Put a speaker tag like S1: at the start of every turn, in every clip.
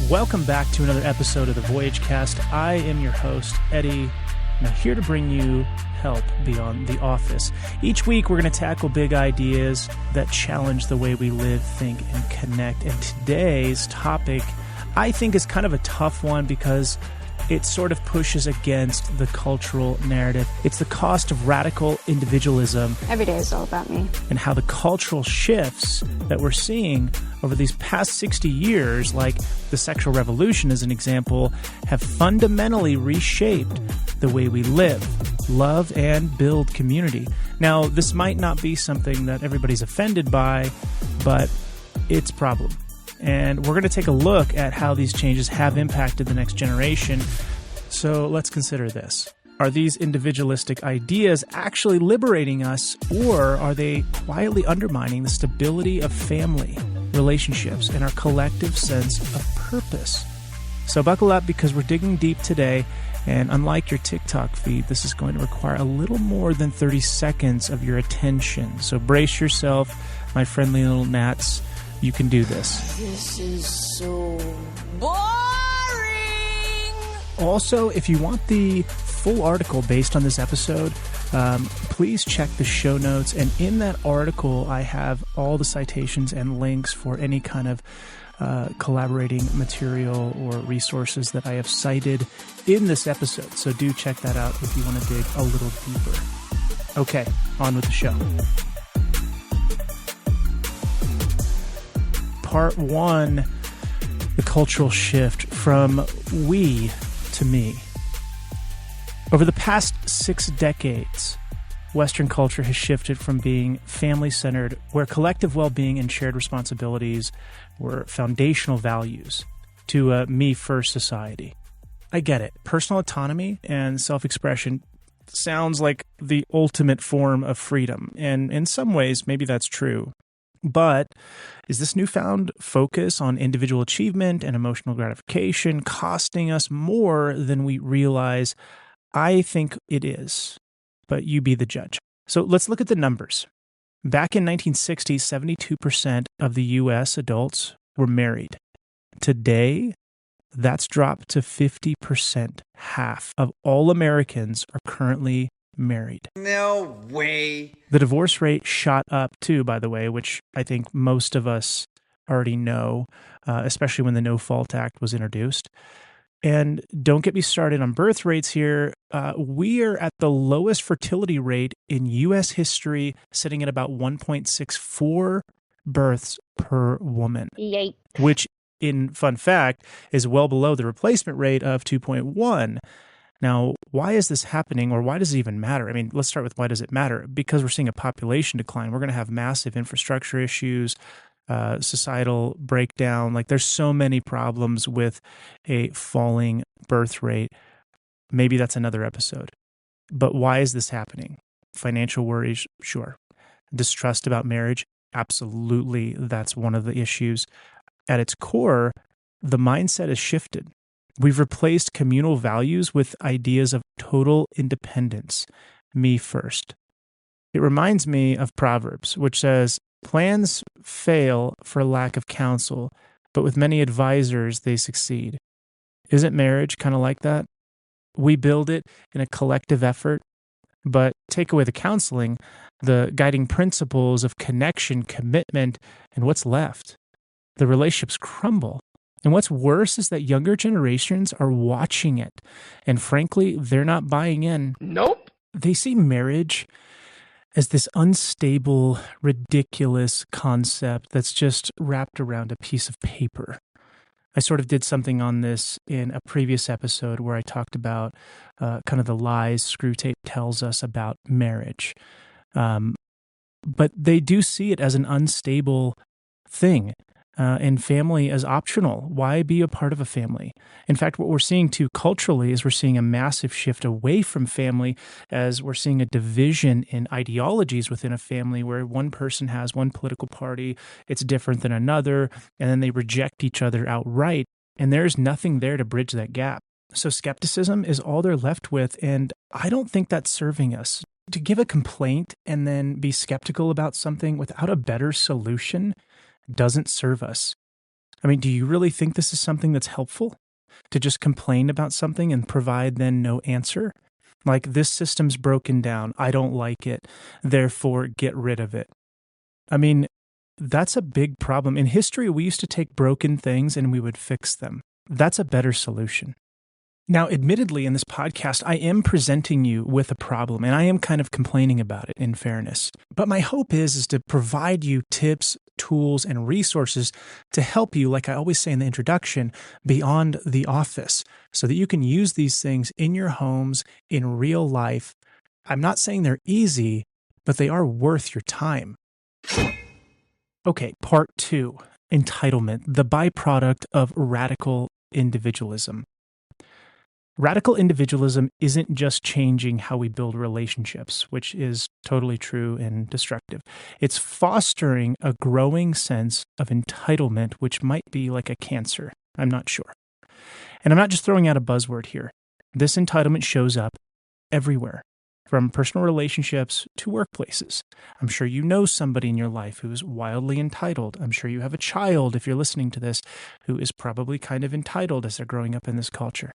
S1: Welcome back to another episode of the Voyage Cast. I am your host, Eddie, and I'm here to bring you help beyond the office. Each week, we're going to tackle big ideas that challenge the way we live, think, and connect. And today's topic, I think, is kind of a tough one because it sort of pushes against the cultural narrative. It's the cost of radical individualism.
S2: Every day is all about me.
S1: And how the cultural shifts that we're seeing over these past 60 years, like the sexual revolution as an example, have fundamentally reshaped the way we live, love, and build community. Now, this might not be something that everybody's offended by, but it's a problem. And we're going to take a look at how these changes have impacted the next generation. So let's consider this. Are these individualistic ideas actually liberating us, or are they quietly undermining the stability of family, relationships, and our collective sense of purpose? So buckle up because we're digging deep today. And unlike your TikTok feed, this is going to require a little more than 30 seconds of your attention. So brace yourself, my friendly little gnats. You can do this.
S3: This is so boring!
S1: Also, if you want the full article based on this episode, please check the show notes. And in that article, I have all the citations and links for any kind of collaborating material or resources that I have cited in this episode. So do check that out if you want to dig a little deeper. Okay, on with the show. Part one, the cultural shift from we to me. Over the past 6 decades, Western culture has shifted from being family-centered, where collective well-being and shared responsibilities were foundational values, to a me-first society. I get it. Personal autonomy and self-expression sounds like the ultimate form of freedom, and in some ways, maybe that's true. But is this newfound focus on individual achievement and emotional gratification costing us more than we realize? I think it is, but you be the judge. So let's look at the numbers. Back in 1960, 72% of the U.S. adults were married. Today, that's dropped to 50%. Half of all Americans are currently married.
S3: No way.
S1: The divorce rate shot up too, by the way, which I think most of us already know, especially when the No Fault Act was introduced. And don't get me started on birth rates here. We are at the lowest fertility rate in U.S. history, sitting at about 1.64 births per woman.
S2: Yay.
S1: Which, in fun fact, is well below the replacement rate of 2.1. Now, why is this happening, or why does it even matter? I mean, let's start with why does it matter? Because we're seeing a population decline. We're going to have massive infrastructure issues, societal breakdown. Like, there's so many problems with a falling birth rate. Maybe that's another episode. But why is this happening? Financial worries, sure. Distrust about marriage, absolutely. That's one of the issues. At its core, the mindset has shifted. We've replaced communal values with ideas of total independence, me first. It reminds me of Proverbs, which says, plans fail for lack of counsel, but with many advisors, they succeed. Isn't marriage kind of like that? We build it in a collective effort, but take away the counseling, the guiding principles of connection, commitment, and what's left? The relationships crumble. And what's worse is that younger generations are watching it. And frankly, they're not buying in.
S3: Nope.
S1: They see marriage as this unstable, ridiculous concept that's just wrapped around a piece of paper. I sort of did something on this in a previous episode where I talked about kind of the lies Screwtape tells us about marriage. But they do see it as an unstable thing. And family as optional. Why be a part of a family? In fact, what we're seeing too culturally is we're seeing a massive shift away from family, as we're seeing a division in ideologies within a family where one person has one political party, it's different than another, and then they reject each other outright. And there's nothing there to bridge that gap. So skepticism is all they're left with, and I don't think that's serving us. To give a complaint and then be skeptical about something without a better solution doesn't serve us. I mean, do you really think this is something that's helpful? To just complain about something and provide then no answer? Like, this system's broken down. I don't like it. Therefore, get rid of it. I mean, that's a big problem. In history, we used to take broken things and we would fix them. That's a better solution. Now, admittedly, in this podcast, I am presenting you with a problem, and I am kind of complaining about it, in fairness. But my hope is to provide you tips, tools, and resources to help you, like I always say in the introduction, beyond the office, so that you can use these things in your homes, in real life. I'm not saying they're easy, but they are worth your time. Okay, part 2, entitlement, the byproduct of radical individualism. Radical individualism isn't just changing how we build relationships, which is totally true and destructive. It's fostering a growing sense of entitlement, which might be like a cancer. I'm not sure. And I'm not just throwing out a buzzword here. This entitlement shows up everywhere, from personal relationships to workplaces. I'm sure you know somebody in your life who is wildly entitled. I'm sure you have a child, if you're listening to this, who is probably kind of entitled as they're growing up in this culture.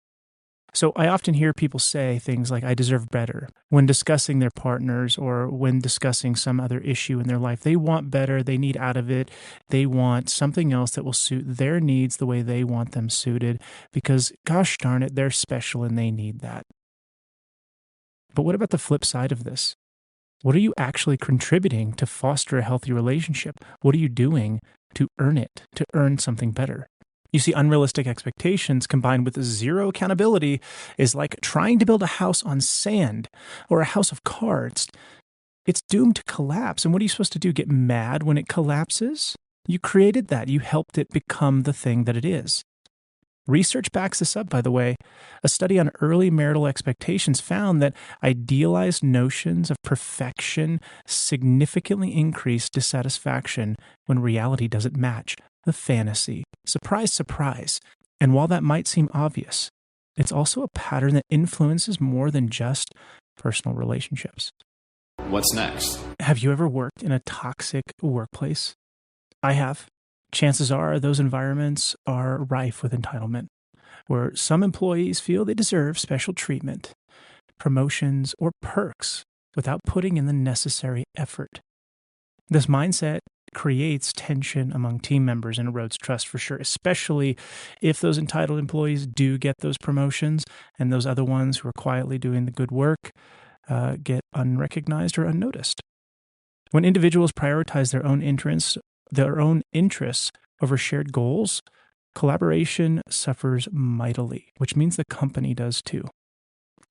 S1: So I often hear people say things like, I deserve better, when discussing their partners or when discussing some other issue in their life. They want better, they need out of it, they want something else that will suit their needs the way they want them suited, because gosh darn it, they're special and they need that. But what about the flip side of this? What are you actually contributing to foster a healthy relationship? What are you doing to earn it, to earn something better? You see, unrealistic expectations combined with zero accountability is like trying to build a house on sand or a house of cards. It's doomed to collapse. And what are you supposed to do? Get mad when it collapses? You created that. You helped it become the thing that it is. Research backs this up, by the way. A study on early marital expectations found that idealized notions of perfection significantly increase dissatisfaction when reality doesn't match the fantasy. Surprise, surprise. And while that might seem obvious, it's also a pattern that influences more than just personal relationships.
S2: What's next?
S1: Have you ever worked in a toxic workplace? I have. Chances are those environments are rife with entitlement, where some employees feel they deserve special treatment, promotions, or perks without putting in the necessary effort. This mindset creates tension among team members and erodes trust for sure, especially if those entitled employees do get those promotions and those other ones who are quietly doing the good work get unrecognized or unnoticed. When individuals prioritize their own interests over shared goals, collaboration suffers mightily, which means the company does too.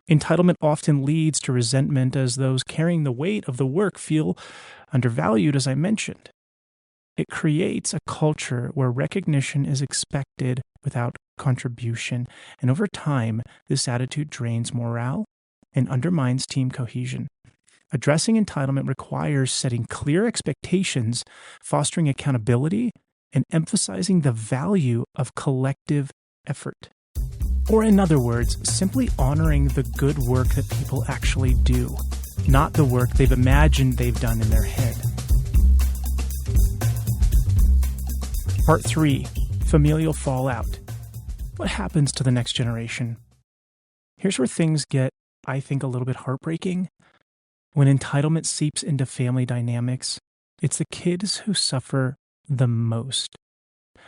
S1: Entitlement often leads to resentment as those carrying the weight of the work feel undervalued, as I mentioned. It creates a culture where recognition is expected without contribution, and over time, this attitude drains morale and undermines team cohesion. Addressing entitlement requires setting clear expectations, fostering accountability, and emphasizing the value of collective effort. Or in other words, simply honoring the good work that people actually do, not the work they've imagined they've done in their head. Part 3, familial fallout. What happens to the next generation? Here's where things get, I think, a little bit heartbreaking. When entitlement seeps into family dynamics, it's the kids who suffer the most.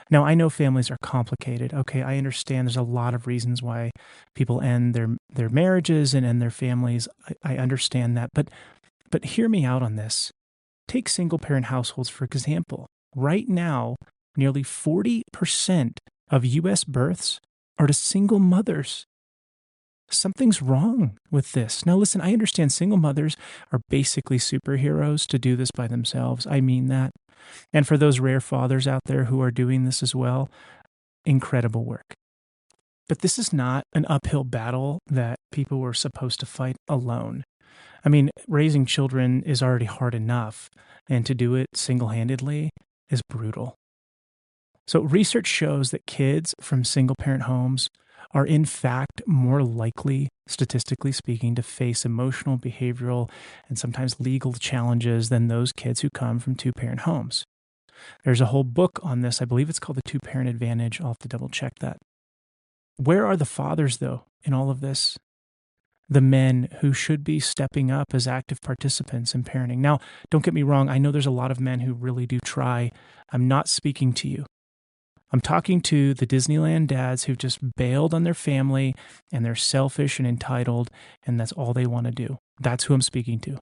S1: Now, I know families are complicated. Okay, I understand there's a lot of reasons why people end their marriages and end their families. I understand that. But hear me out on this. Take single-parent households, for example. Right now, nearly 40% of U.S. births are to single mothers. Something's wrong with this. Now, listen, I understand single mothers are basically superheroes to do this by themselves. I mean that. And for those rare fathers out there who are doing this as well, incredible work. But this is not an uphill battle that people were supposed to fight alone. I mean, raising children is already hard enough, and to do it single-handedly is brutal. So research shows that kids from single-parent homes are in fact more likely, statistically speaking, to face emotional, behavioral, and sometimes legal challenges than those kids who come from two-parent homes. There's a whole book on this. I believe it's called The Two-Parent Advantage. I'll have to double check that. Where are the fathers, though, in all of this? The men who should be stepping up as active participants in parenting. Now, don't get me wrong. I know there's a lot of men who really do try. I'm not speaking to you. I'm talking to the Disneyland dads who just bailed on their family and they're selfish and entitled, and that's all they want to do. That's who I'm speaking to.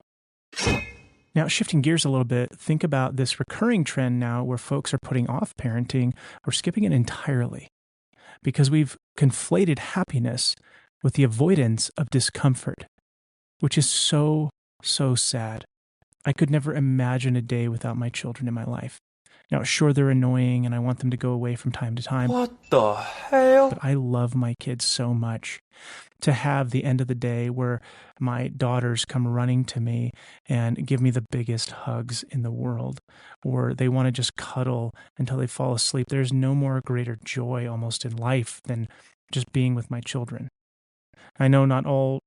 S1: Now, shifting gears a little bit, think about this recurring trend now where folks are putting off parenting or skipping it entirely because we've conflated happiness with the avoidance of discomfort, which is so, so sad. I could never imagine a day without my children in my life. Now, sure, they're annoying and I want them to go away from time to time.
S3: What the hell?
S1: But I love my kids so much. To have the end of the day where my daughters come running to me and give me the biggest hugs in the world, or they want to just cuddle until they fall asleep. There's no more greater joy almost in life than just being with my children. I know not all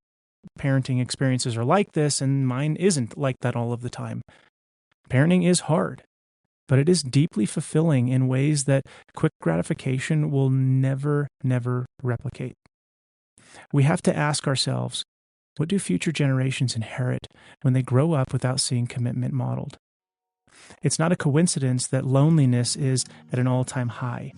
S1: parenting experiences are like this, and mine isn't like that all of the time. Parenting is hard, but it is deeply fulfilling in ways that quick gratification will never, never replicate. We have to ask ourselves, what do future generations inherit when they grow up without seeing commitment modeled? It's not a coincidence that loneliness is at an all-time high.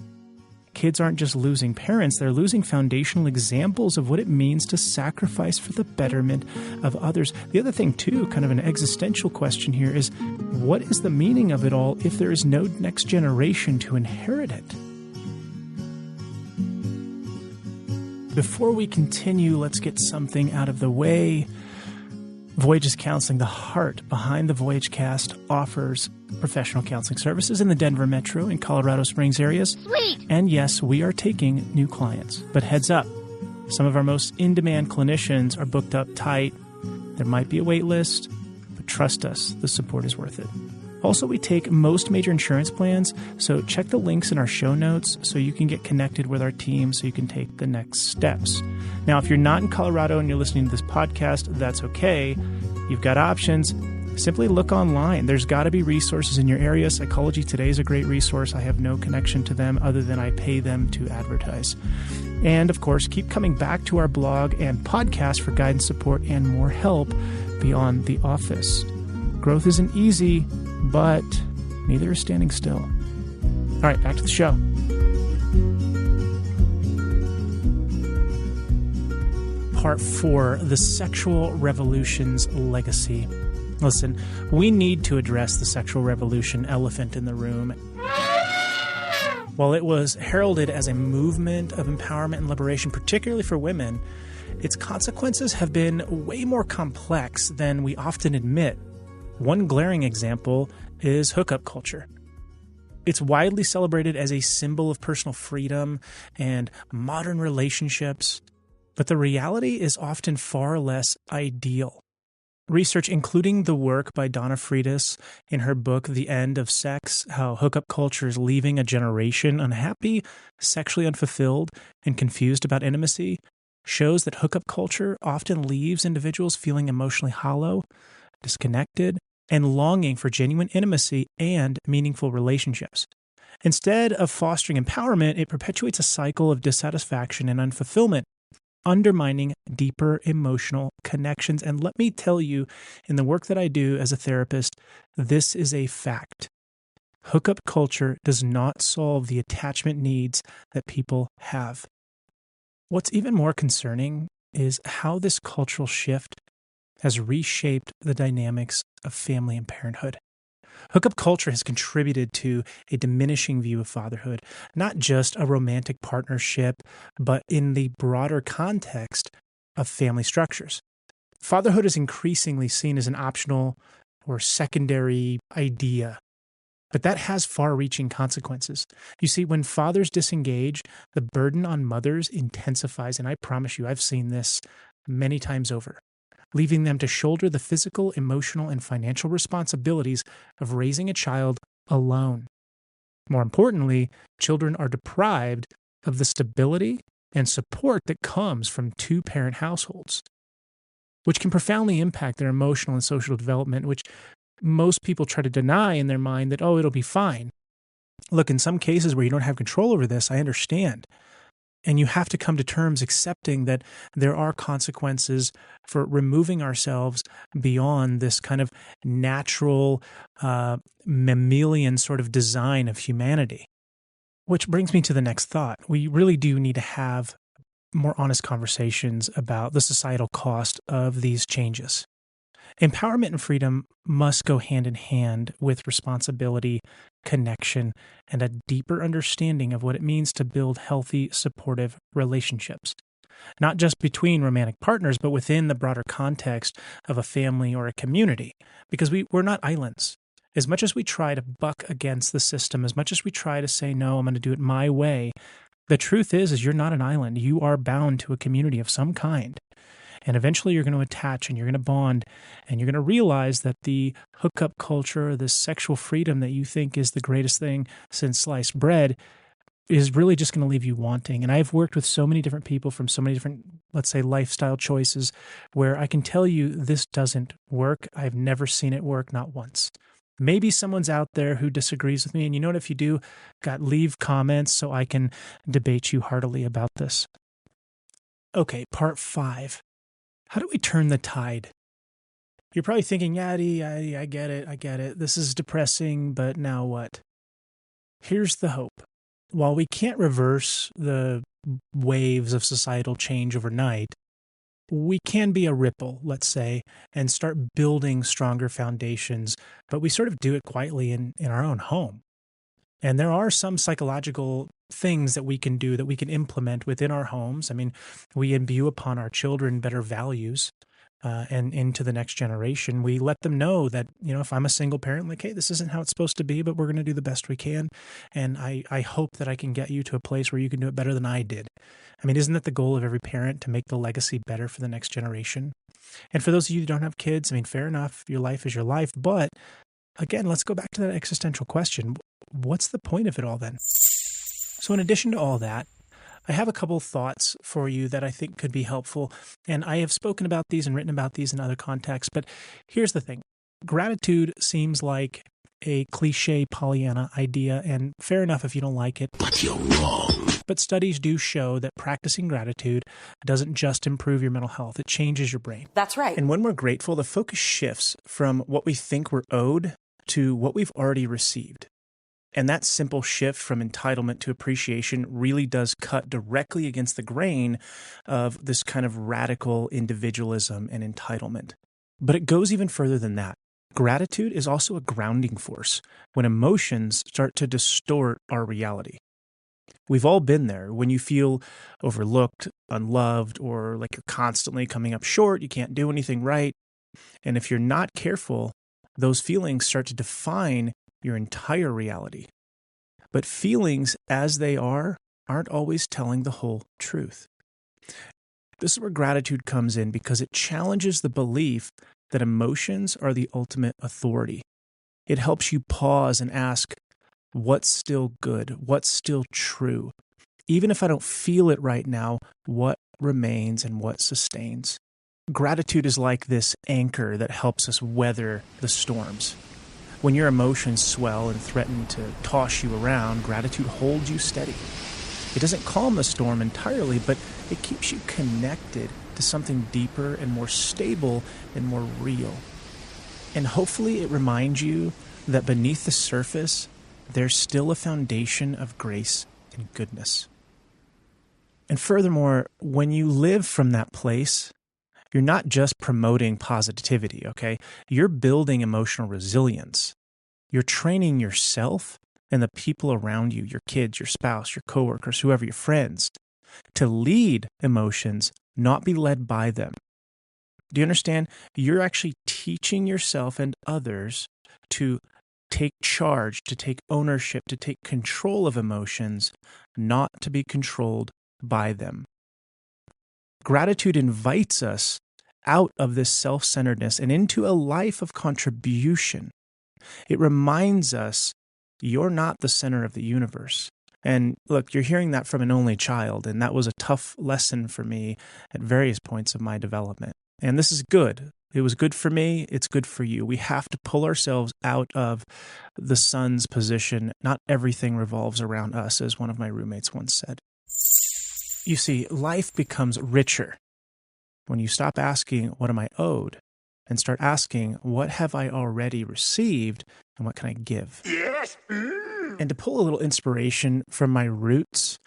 S1: Kids aren't just losing parents, they're losing foundational examples of what it means to sacrifice for the betterment of others. The other thing, too, kind of an existential question here is, what is the meaning of it all if there is no next generation to inherit it? Before we continue, let's get something out of the way. Voyage Counseling, the heart behind the Voyage Cast, offers professional counseling services in the Denver metro and Colorado Springs areas.
S4: Sweet!
S1: And yes, we are taking new clients. But heads up, some of our most in-demand clinicians are booked up tight. There might be a wait list, but trust us, the support is worth it. Also, we take most major insurance plans, so check the links in our show notes so you can get connected with our team so you can take the next steps. Now, if you're not in Colorado and you're listening to this podcast, that's okay. You've got options. Simply look online. There's got to be resources in your area. Psychology Today is a great resource. I have no connection to them other than I pay them to advertise. And, of course, keep coming back to our blog and podcast for guidance, support, and more help beyond the office. Growth isn't easy, but neither is standing still. All right, back to the show. Part 4, the sexual revolution's legacy. Listen, we need to address the sexual revolution elephant in the room. While it was heralded as a movement of empowerment and liberation, particularly for women, its consequences have been way more complex than we often admit. One glaring example is hookup culture. It's widely celebrated as a symbol of personal freedom and modern relationships, but the reality is often far less ideal. Research, including the work by Donna Freitas in her book, The End of Sex, How Hookup Culture is Leaving a Generation Unhappy, Sexually Unfulfilled, and Confused About Intimacy, shows that hookup culture often leaves individuals feeling emotionally hollow, disconnected, and longing for genuine intimacy and meaningful relationships. Instead of fostering empowerment, it perpetuates a cycle of dissatisfaction and unfulfillment, undermining deeper emotional connections. And let me tell you, in the work that I do as a therapist, this is a fact. Hookup culture does not solve the attachment needs that people have. What's even more concerning is how this cultural shift has reshaped the dynamics of family and parenthood. Hookup culture has contributed to a diminishing view of fatherhood, not just a romantic partnership, but in the broader context of family structures. Fatherhood is increasingly seen as an optional or secondary idea, but that has far-reaching consequences. You see, when fathers disengage, the burden on mothers intensifies, and I promise you, I've seen this many times over, leaving them to shoulder the physical, emotional, and financial responsibilities of raising a child alone. More importantly, children are deprived of the stability and support that comes from two-parent households, which can profoundly impact their emotional and social development, which most people try to deny in their mind that, oh, it'll be fine. Look, in some cases where you don't have control over this, I understand. And you have to come to terms accepting that there are consequences for removing ourselves beyond this kind of natural mammalian sort of design of humanity. Which brings me to the next thought. We really do need to have more honest conversations about the societal cost of these changes. Empowerment and freedom must go hand in hand with responsibility, connection, and a deeper understanding of what it means to build healthy, supportive relationships. Not just between romantic partners, but within the broader context of a family or a community. Because we're not islands. As much as we try to buck against the system, as much as we try to say, no, I'm going to do it my way, the truth is you're not an island. You are bound to a community of some kind. And eventually you're going to attach and you're going to bond and you're going to realize that the hookup culture, this sexual freedom that you think is the greatest thing since sliced bread is really just going to leave you wanting. And I've worked with so many different people from so many different, let's say, lifestyle choices where I can tell you this doesn't work. I've never seen it work, not once. Maybe someone's out there who disagrees with me. And you know what, if you do, leave comments so I can debate you heartily about this. Okay, part 5. How do we turn the tide? You're probably thinking, Yadi, I get it. This is depressing, but now what? Here's the hope. While we can't reverse the waves of societal change overnight, we can be a ripple, let's say, and start building stronger foundations, but we sort of do it quietly in our own home. And there are some psychological things that we can do that we can implement within our homes. I mean, we imbue upon our children better values and into the next generation. We let them know that, if I'm a single parent, like, hey, this isn't how it's supposed to be, but we're going to do the best we can. And I hope that I can get you to a place where you can do it better than I did. I mean, isn't that the goal of every parent, to make the legacy better for the next generation? And for those of you who don't have kids, I mean, fair enough, your life is your life. But again, let's go back to that existential question. What's the point of it all then? So in addition to all that, I have a couple thoughts for you that I think could be helpful. And I have spoken about these and written about these in other contexts. But here's the thing. Gratitude seems like a cliche Pollyanna idea, and fair enough if you don't like it.
S4: But you're wrong.
S1: But studies do show that practicing gratitude doesn't just improve your mental health, it changes your brain.
S5: That's right.
S1: And when we're grateful, the focus shifts from what we think we're owed to what we've already received. And that simple shift from entitlement to appreciation really does cut directly against the grain of this kind of radical individualism and entitlement. But it goes even further than that. Gratitude is also a grounding force when emotions start to distort our reality. We've all been there when you feel overlooked, unloved, or like you're constantly coming up short, you can't do anything right. And if you're not careful, those feelings start to define your entire reality. But feelings as they aren't always telling the whole truth. This is where gratitude comes in, because it challenges the belief that emotions are the ultimate authority. It helps you pause and ask, what's still good? What's still true? Even if I don't feel it right now, what remains and what sustains? Gratitude is like this anchor that helps us weather the storms. When your emotions swell and threaten to toss you around, gratitude holds you steady. It doesn't calm the storm entirely, but it keeps you connected to something deeper and more stable and more real. And hopefully it reminds you that beneath the surface, there's still a foundation of grace and goodness. And furthermore, when you live from that place, you're not just promoting positivity, okay? You're building emotional resilience. You're training yourself and the people around you, your kids, your spouse, your coworkers, whoever, your friends, to lead emotions, not be led by them. Do you understand? You're actually teaching yourself and others to take charge, to take ownership, to take control of emotions, not to be controlled by them. Gratitude invites us out of this self-centeredness and into a life of contribution. It reminds us you're not the center of the universe. And look, you're hearing that from an only child, and that was a tough lesson for me at various points of my development. And this is good. It was good for me. It's good for you. We have to pull ourselves out of the son's position. Not everything revolves around us, as one of my roommates once said. You see, life becomes richer when you stop asking, what am I owed? And start asking, what have I already received and what can I give? Yes. And to pull a little inspiration from my roots,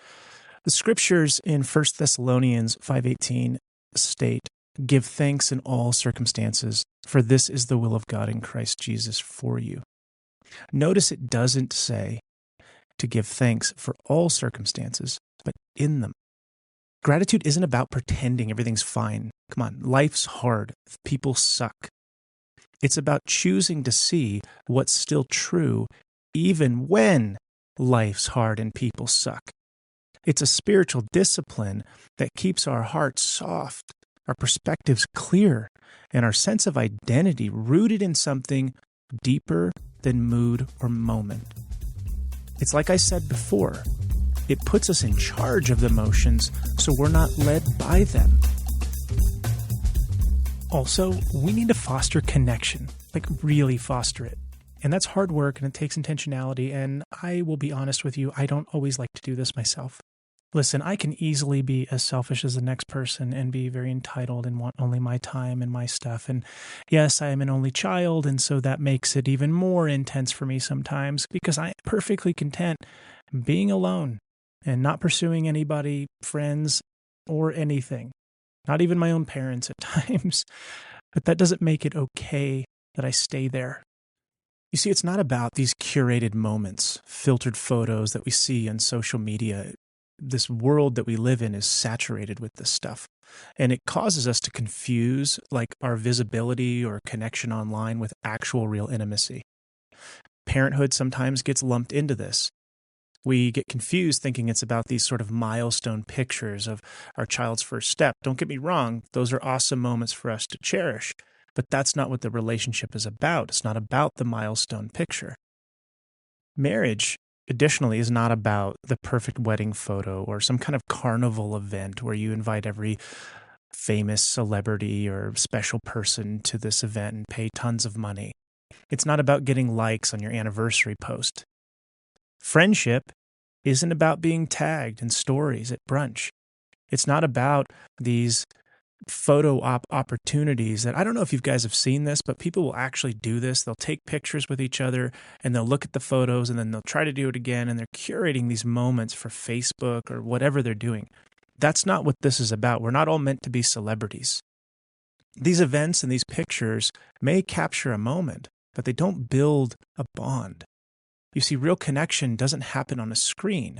S1: the scriptures in 1 Thessalonians 5:18 state, give thanks in all circumstances, for this is the will of God in Christ Jesus for you. Notice it doesn't say to give thanks for all circumstances, but in them. Gratitude isn't about pretending everything's fine. Come on, life's hard. People suck. It's about choosing to see what's still true even when life's hard and people suck. It's a spiritual discipline that keeps our hearts soft, our perspectives clear, and our sense of identity rooted in something deeper than mood or moment. It's like I said before, it puts us in charge of the emotions so we're not led by them. Also, we need to foster connection, like really foster it. And that's hard work and it takes intentionality, and I will be honest with you, I don't always like to do this myself. Listen, I can easily be as selfish as the next person and be very entitled and want only my time and my stuff. And yes, I am an only child, and so that makes it even more intense for me sometimes because I am perfectly content being alone and not pursuing anybody, friends, or anything. Not even my own parents at times. But that doesn't make it okay that I stay there. You see, it's not about these curated moments, filtered photos that we see on social media. This world that we live in is saturated with this stuff. And it causes us to confuse like our visibility or connection online with actual real intimacy. Parenthood sometimes gets lumped into this. We get confused thinking it's about these sort of milestone pictures of our child's first step. Don't get me wrong, those are awesome moments for us to cherish, but that's not what the relationship is about. It's not about the milestone picture. Marriage, additionally, is not about the perfect wedding photo or some kind of carnival event where you invite every famous celebrity or special person to this event and pay tons of money. It's not about getting likes on your anniversary post. Friendship isn't about being tagged in stories at brunch. It's not about these photo op opportunities that I don't know if you guys have seen this, but people will actually do this. They'll take pictures with each other and they'll look at the photos and then they'll try to do it again, and they're curating these moments for Facebook or whatever they're doing. That's not what this is about. We're not all meant to be celebrities. These events and these pictures may capture a moment, but they don't build a bond. You see, real connection doesn't happen on a screen.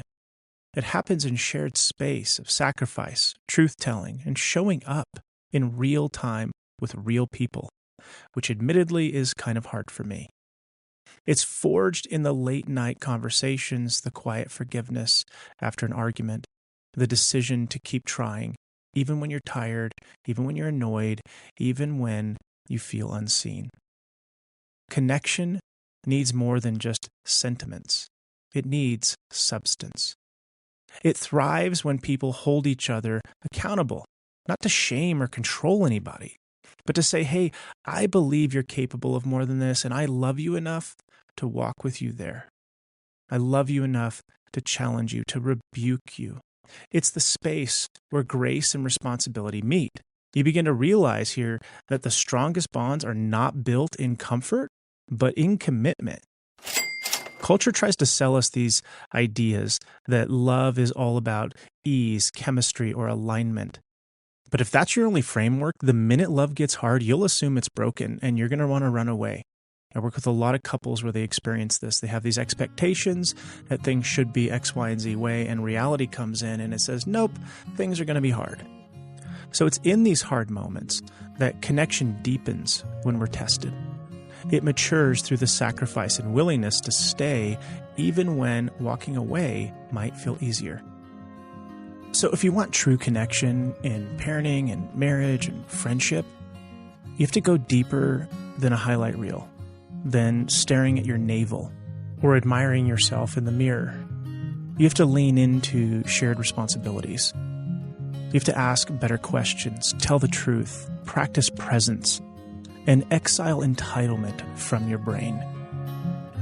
S1: It happens in shared space of sacrifice, truth-telling, and showing up in real time with real people, which admittedly is kind of hard for me. It's forged in the late-night conversations, the quiet forgiveness after an argument, the decision to keep trying, even when you're tired, even when you're annoyed, even when you feel unseen. Connection needs more than just sentiments. It needs substance. It thrives when people hold each other accountable, not to shame or control anybody, but to say, hey, I believe you're capable of more than this, and I love you enough to walk with you there. I love you enough to challenge you, to rebuke you. It's the space where grace and responsibility meet. You begin to realize here that the strongest bonds are not built in comfort, but in commitment. Culture tries to sell us these ideas that love is all about ease, chemistry, or alignment. But if that's your only framework, the minute love gets hard, you'll assume it's broken and you're going to want to run away. I work with a lot of couples where they experience this. They have these expectations that things should be X, Y, and Z way, and reality comes in and it says, nope, things are going to be hard. So it's in these hard moments that connection deepens when we're tested. It matures through the sacrifice and willingness to stay even when walking away might feel easier. So if you want true connection in parenting and marriage and friendship, you have to go deeper than a highlight reel, than staring at your navel or admiring yourself in the mirror. You have to lean into shared responsibilities. You have to ask better questions, tell the truth, practice presence, and exile entitlement from your brain.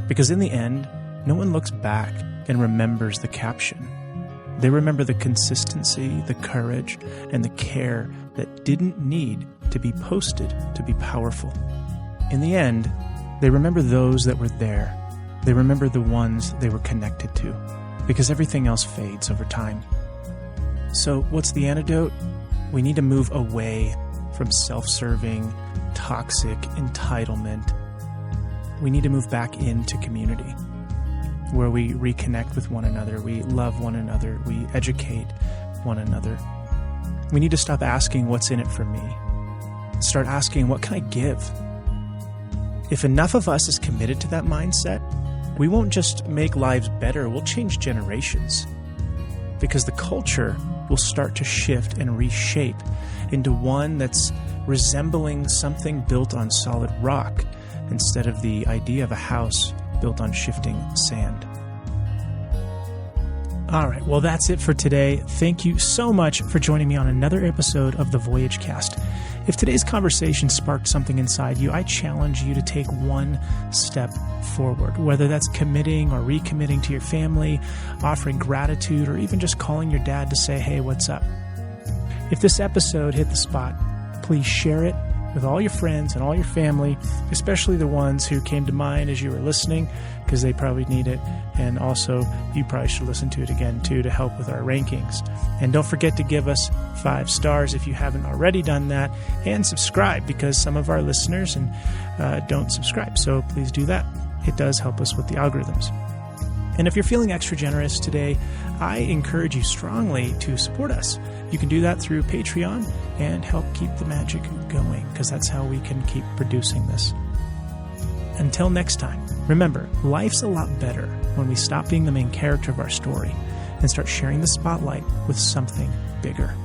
S1: Because in the end, no one looks back and remembers the caption. They remember the consistency, the courage, and the care that didn't need to be posted to be powerful. In the end, they remember those that were there. They remember the ones they were connected to, because everything else fades over time. So what's the antidote? We need to move away from self-serving, toxic entitlement. We need to move back into community, where we reconnect with one another, we love one another, we educate one another. We need to stop asking what's in it for me. Start asking, what can I give? If enough of us is committed to that mindset, we won't just make lives better, we'll change generations. Because the culture will start to shift and reshape into one that's resembling something built on solid rock instead of the idea of a house built on shifting sand. All right, well, that's it for today. Thank you so much for joining me on another episode of the Voyage Cast. If today's conversation sparked something inside you, I challenge you to take one step forward, whether that's committing or recommitting to your family, offering gratitude, or even just calling your dad to say, hey, what's up? If this episode hit the spot, please share it with all your friends and all your family, especially the ones who came to mind as you were listening, because they probably need it. And also, you probably should listen to it again, too, to help with our rankings. And don't forget to give us 5 stars if you haven't already done that, and subscribe, because some of our listeners don't subscribe. So please do that. It does help us with the algorithms. And if you're feeling extra generous today, I encourage you strongly to support us. You can do that through Patreon and help keep the magic going, because that's how we can keep producing this. Until next time, remember, life's a lot better when we stop being the main character of our story and start sharing the spotlight with something bigger.